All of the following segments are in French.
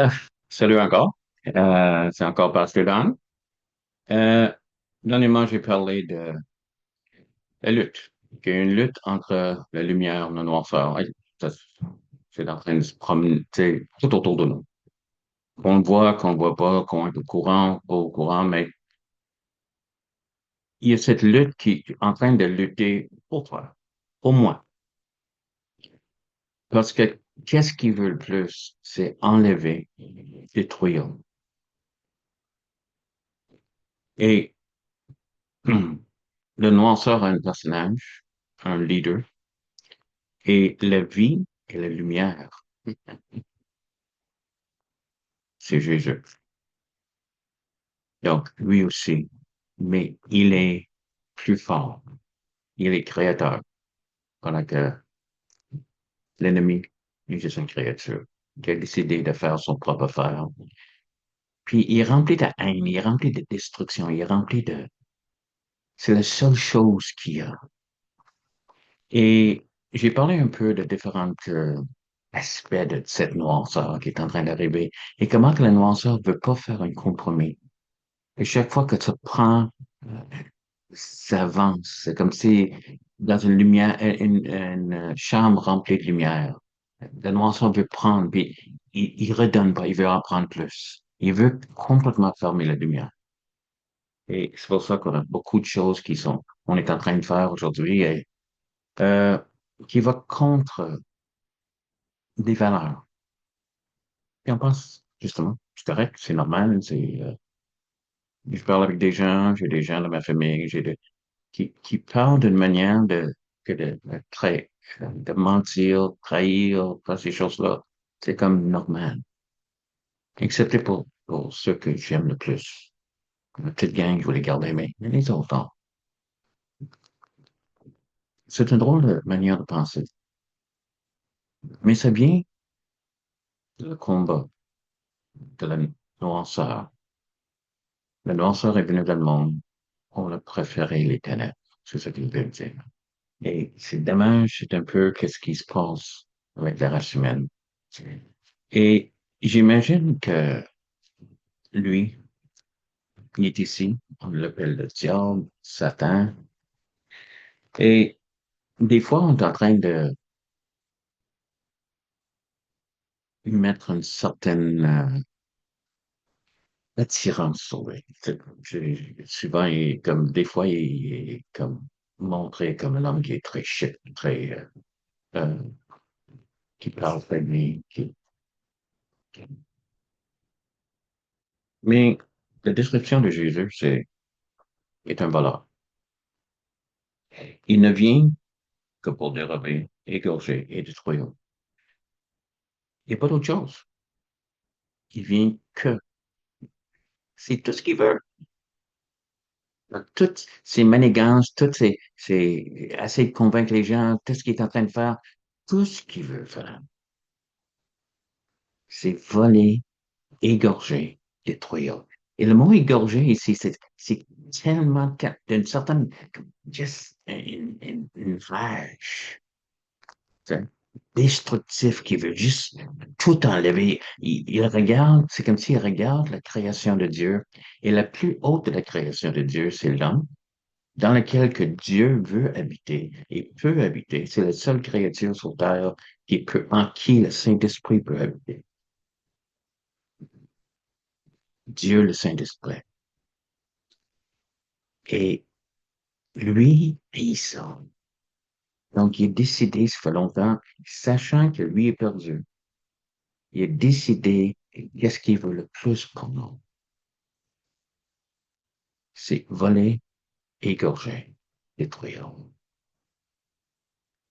Euh, Salut encore. C'est encore Pasteur Dan. Euh, Dernièrement, j'ai parlé de la lutte. Il y a une lutte entre la lumière et la noirceur. Et ça, c'est en train de se promener tout autour de nous. Qu'on le voit, qu'on le voit pas, qu'on est au courant, pas au courant, mais il y a cette lutte qui est en train de lutter pour toi, pour moi. Parce que qu'est-ce qu'il veut le plus? C'est enlever, détruire. Et le noirceur a un personnage, un leader. Et la vie et la lumière, c'est Jésus. Donc, lui aussi. Mais il est plus fort. Il est créateur. Pendant que l'ennemi est juste une créature qui a décidé de faire son propre affaire. Puis il est rempli de haine, il est rempli de destruction, il est rempli de... C'est la seule chose qu'il y a. Et j'ai parlé un peu de différents aspects de cette noirceur qui est en train d'arriver et comment que la noirceur ne veut pas faire un compromis. Et chaque fois que tu prends, euh, ça avance. C'est comme si dans une lumière, une chambre remplie de lumière, le noirceur veut prendre, puis il redonne pas, il veut en prendre plus. Il veut complètement fermer la lumière. Et c'est pour ça qu'on a beaucoup de choses on est en train de faire aujourd'hui et euh, qui va contre des valeurs. Et on pense, justement, c'est correct, c'est normal, je parle avec des gens, j'ai des gens de ma famille, qui parle d'une manière de mentir, trahir, faire ces choses-là. C'est comme normal. Excepté pour ceux que j'aime le plus. La petite gang, je voulais garder, mais les autres, non. C'est une drôle de manière de penser. Mais ça vient le combat de la noirceur. La noirceur est venue dans le monde. On a préféré les ténèbres. C'est ce qu'il veut dire. Et c'est dommage, c'est un peu qu'est-ce qui se passe avec la race humaine. Et j'imagine que lui, il est ici, on l'appelle le diable, Satan, et des fois, on est en train de lui mettre une certaine attirance sur lui. Souvent, comme, des fois, il est comme montré comme un homme qui est très chic, très, euh, qui parle très bien, mais la description de Jésus, est un voleur. Il ne vient que pour dérober, égorger et détruire. Il n'y a pas d'autre chose. Il vient que. C'est tout ce qu'il veut. Donc, toutes ces manigances, essayer de convaincre les gens, tout ce qu'il est en train de faire, tout ce qu'il veut faire, c'est voler, égorger, détruire. Et le mot égorger ici, c'est tellement d'une certaine, juste une rage, tu sais, destructif qui veut juste tout enlever. Il regarde, c'est comme s'il regarde la création de Dieu. Et la plus haute de la création de Dieu, c'est l'homme dans lequel que Dieu veut habiter et peut habiter. C'est la seule créature sur terre en qui le Saint-Esprit peut habiter. Dieu, le Saint-Esprit. Et lui, il ça. Donc, il a décidé, ça fait longtemps, sachant que lui est perdu, il a décidé qu'est-ce qu'il veut le plus pour nous. C'est voler, égorger, détruire.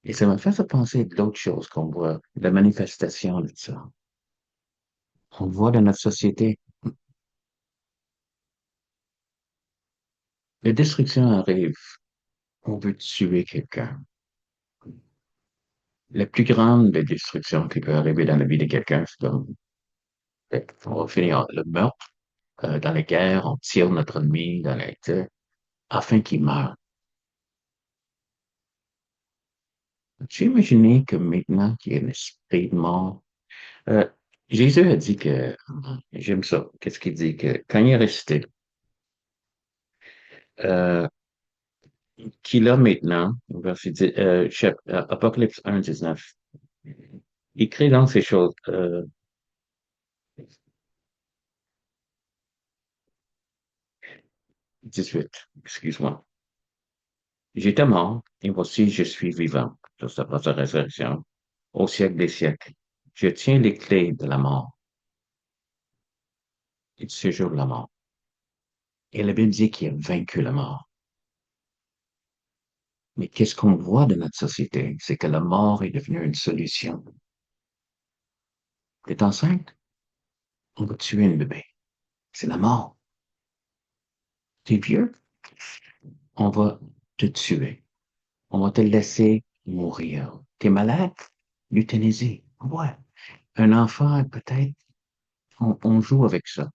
Et ça m'a fait penser à d'autres choses qu'on voit, la manifestation de ça. On voit dans notre société, la destruction arrive. On veut tuer quelqu'un. La plus grande des destructions qui peut arriver dans la vie de quelqu'un, c'est comme, on va finir le meurtre, dans les guerres, on tire notre ennemi afin qu'il meure. Tu imagines que maintenant qu'il y a un esprit de mort, euh, Jésus a dit que, j'aime ça, qu'est-ce qu'il dit? Que quand il est ressuscité, euh, qu'il a maintenant, Apocalypse 1, 19, il crée dans ces choses, 18, excuse-moi. J'étais mort, et voici je suis vivant. Ça, c'est pas sa résurrection. Au siècle des siècles. Je tiens les clés de la mort et du séjour de la mort. Et la Bible dit qu'il a vaincu la mort. Mais qu'est-ce qu'on voit de notre société? C'est que la mort est devenue une solution. T'es enceinte? On va tuer un bébé. C'est la mort. T'es vieux? On va te tuer. On va te laisser mourir. T'es malade? L'euthanasie. Ouais. Un enfant, peut-être, on joue avec ça.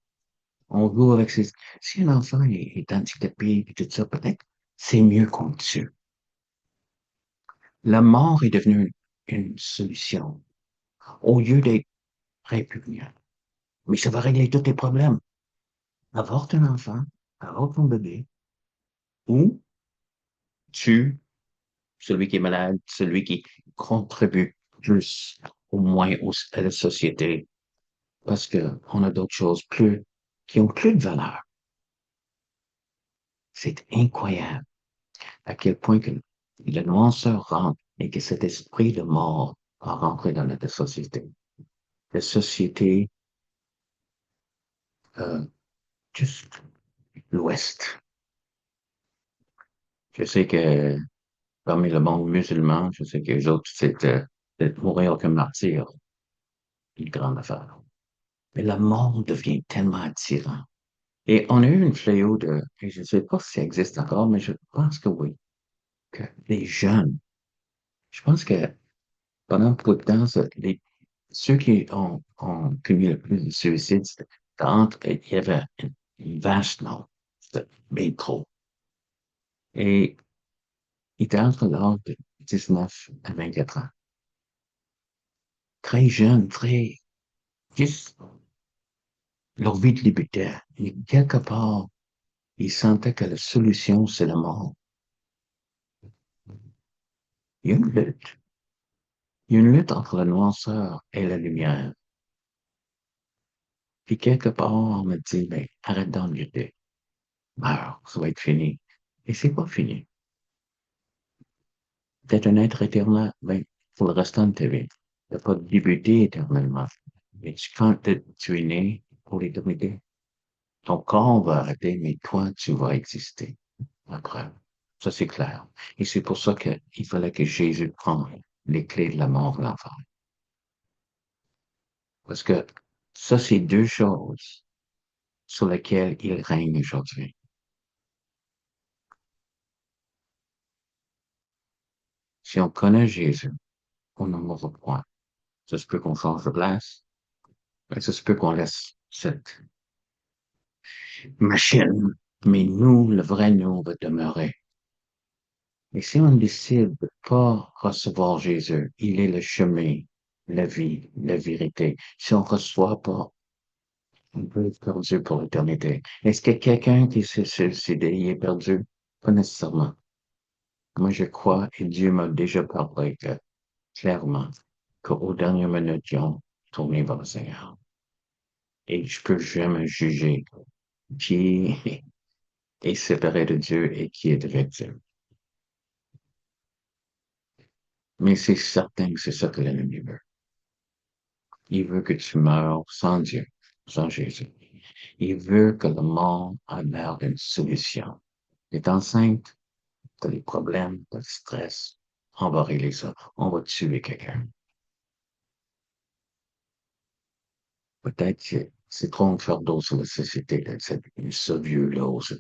On joue avec ses... Si un enfant est handicapé et tout ça, peut-être, c'est mieux qu'on le tue. La mort est devenue une solution au lieu d'être répugnant. Mais ça va régler tous tes problèmes. Avorte un enfant, avorte ton bébé, ou tue celui qui est malade, celui qui contribue plus, au moins à la société, parce que on a d'autres choses plus, qui ont plus de valeur. C'est incroyable à quel point que le noirceur rentre et que cet esprit de mort a rentré dans notre société. La société, euh, juste l'Ouest. Je sais que parmi le monde musulman, je sais que les autres, c'est de mourir comme martyr, une grande affaire. Mais le monde devient tellement attirant. Et on a eu une fléau de, et je ne sais pas si ça existe encore, mais je pense que oui, que les jeunes, je pense que pendant beaucoup de temps, ceux qui ont commis le plus de suicides, il y avait une vaste nombre, c'était bien trop. Et ils étaient entre l'âge de 19 à 24 ans. Très jeunes, très, juste leur vie de liberté. Et quelque part, ils sentaient que la solution, c'est la mort. Il y a une lutte. Il y a une lutte entre la noirceur et la lumière. Puis quelque part, on me dit, ben, arrête d'en lutter. Meurs, ça va être fini. Et c'est pas fini. D'être un être éternel, ben, pour le restant de ta vie. T'as pas débuté éternellement. Mais quand tu es né pour l'éternité, ton corps va arrêter, mais toi, tu vas exister après. Ça, c'est clair. Et c'est pour ça qu'il fallait que Jésus prenne les clés de la mort de l'enfant. Parce que ça, c'est deux choses sur lesquelles il règne aujourd'hui. Si on connaît Jésus, on n'en mourra point. Ça se peut qu'on change de place, mais ça se peut qu'on laisse cette machine. Mais nous, le vrai nous, va demeurer. Et si on décide de pas recevoir Jésus, il est le chemin, la vie, la vérité. Si on reçoit pas, on peut être perdu pour l'éternité. Est-ce que quelqu'un qui s'est suicidé il est perdu? Pas nécessairement. Moi, je crois, et Dieu m'a déjà parlé que, clairement, qu'aux dernières minutes, ils ont tourné vers le Seigneur. Et je peux jamais juger qui est séparé de Dieu et qui est avec Dieu. Mais c'est certain que c'est ça que l'ennemi veut. Il veut que tu meurs sans Dieu, sans Jésus. Il veut que le monde ait l'air d'une solution. Tu es enceinte, tu as des problèmes, tu as du stress. On va régler ça. On va tuer quelqu'un. Peut-être que c'est trop une fardeau sur la société, là, ce vieux-là, ou ce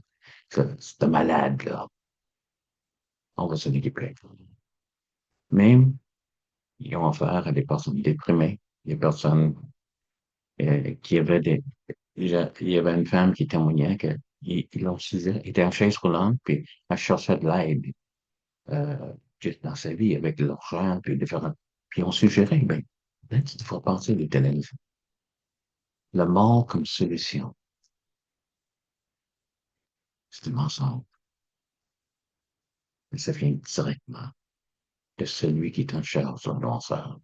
malade-là. On va s'en occuper. Même, ils ont affaire à des personnes déprimées, des personnes qui avaient il y avait une femme qui témoignait que ils l'ont suivi, il était en chaise roulante, puis elle cherchait de l'aide euh, juste dans sa vie avec de l'argent, puis différents. Puis on suggérait, ben, là, tu te feras passer l'euthanasie. La mort comme solution, c'est un mensonge. Mais ça vient directement de celui qui est en charge de lanceur.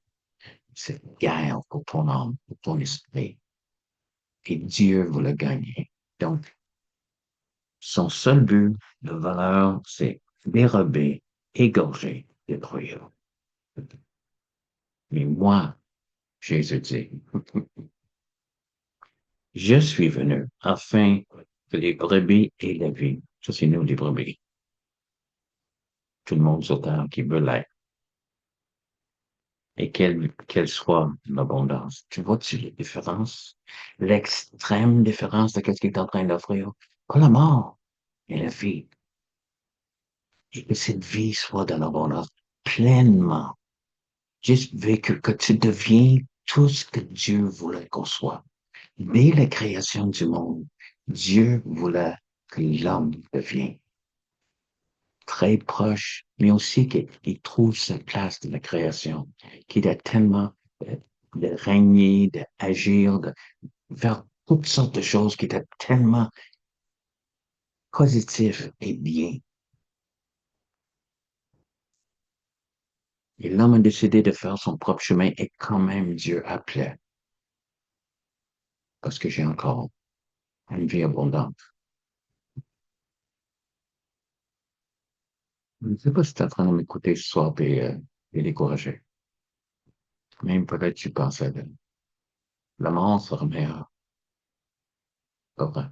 C'est guerre pour ton âme, pour ton esprit. Et Dieu voulait gagner. Donc, son seul but, de valeur, c'est dérober, égorger, détruire. Mais moi, Jésus dit, je suis venu afin que les brebis aient la vie. Ça, c'est nous, les brebis. Tout le monde sur terre qui veut l'être. Et qu'elle soit une abondance. Tu vois-tu les différences? L'extrême différence de ce qu'il est en train d'offrir? Pas la mort, mais la vie. Et que cette vie soit dans l'abondance pleinement. Juste vécu, que tu deviens tout ce que Dieu voulait qu'on soit. Dès la création du monde, Dieu voulait que l'homme devienne très proche, mais aussi qu'il trouve sa place dans la création, qu'il a tellement euh, de régner, d'agir, de faire toutes sortes de choses qui étaient tellement positives et bien. Et l'homme a décidé de faire son propre chemin et quand même Dieu appelait parce que j'ai encore une vie abondante. Je ne sais pas si tu es en train de m'écouter ce soir et découragé. Même peut-être tu pensais de la mort sera meilleure. Pas vrai.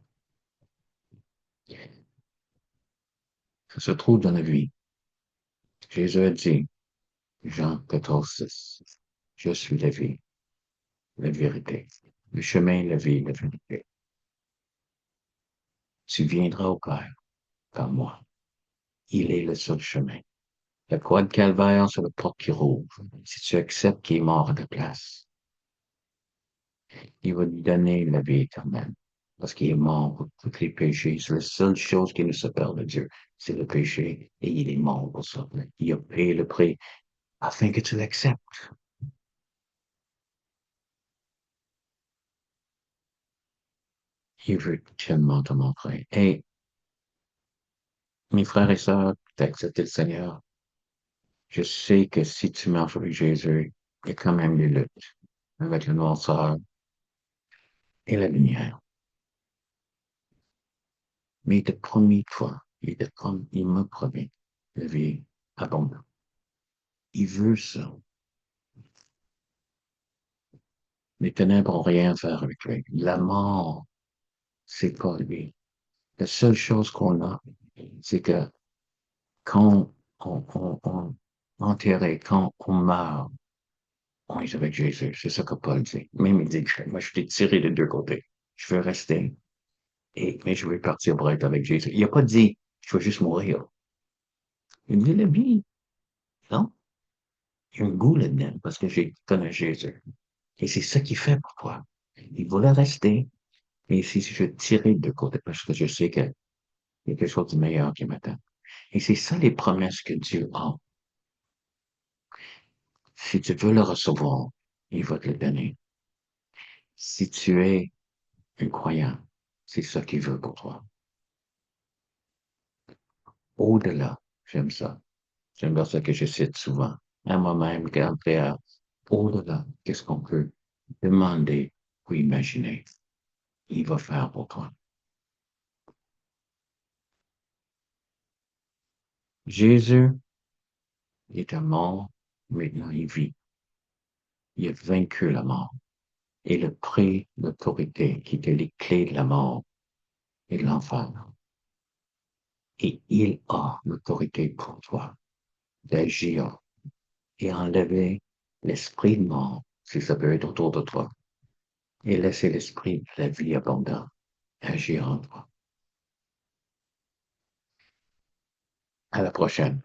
Ça se trouve dans la vie. Jésus a dit, Jean 14:6, je suis la vie, la vérité, le chemin, la vie, la vérité. Tu viendras au Père par moi. Il est le seul chemin. La croix de Calvaire, c'est la porte qui rouvre. Si tu acceptes qu'il est mort à ta place, il va te donner la vie éternelle. Parce qu'il est mort pour tous les péchés. C'est la seule chose qui nous sépare de Dieu. C'est le péché. Et il est mort pour ça. Il a payé le prix afin que tu l'acceptes. Il veut tellement te montrer. Et mes frères et sœurs, tu as accepté le Seigneur. Je sais que si tu marches avec Jésus, il y a quand même des luttes avec la noirceur et la lumière. Mais il te promet toi, il me promet la vie abondante. Il veut ça. Les ténèbres ont rien à faire avec lui. La mort, c'est pas lui. La seule chose qu'on a, c'est que quand on enterré, quand on meurt, on est avec Jésus. C'est ça que Paul dit. Même il dit, moi, je t'ai tiré des deux côtés. Je veux rester, mais je veux partir pour être avec Jésus. Il n'a pas dit, je veux juste mourir. Il dit la vie. Non? Il y a un goût là-dedans parce que j'ai connu Jésus. Et c'est ça qu'il fait pour toi. Il voulait rester, mais si je tirais de côté parce que je sais qu'il y a quelque chose de meilleur qui m'attend. Et c'est ça les promesses que Dieu a. Si tu veux le recevoir, il va te le donner. Si tu es un croyant, c'est ça qu'il veut pour toi. Au-delà, j'aime ça. J'aime ça que je cite souvent. À moi-même, quand au-delà, qu'est-ce qu'on peut demander ou imaginer? Il va faire pour toi. Jésus est mort, maintenant il vit. Il a vaincu la mort. Et le prix l'autorité qui était les clés de la mort et de l'enfer. Et il a l'autorité pour toi d'agir et enlever l'esprit de mort, si ça peut être autour de toi, et laisser l'esprit de la vie abondante agir en toi. À la prochaine.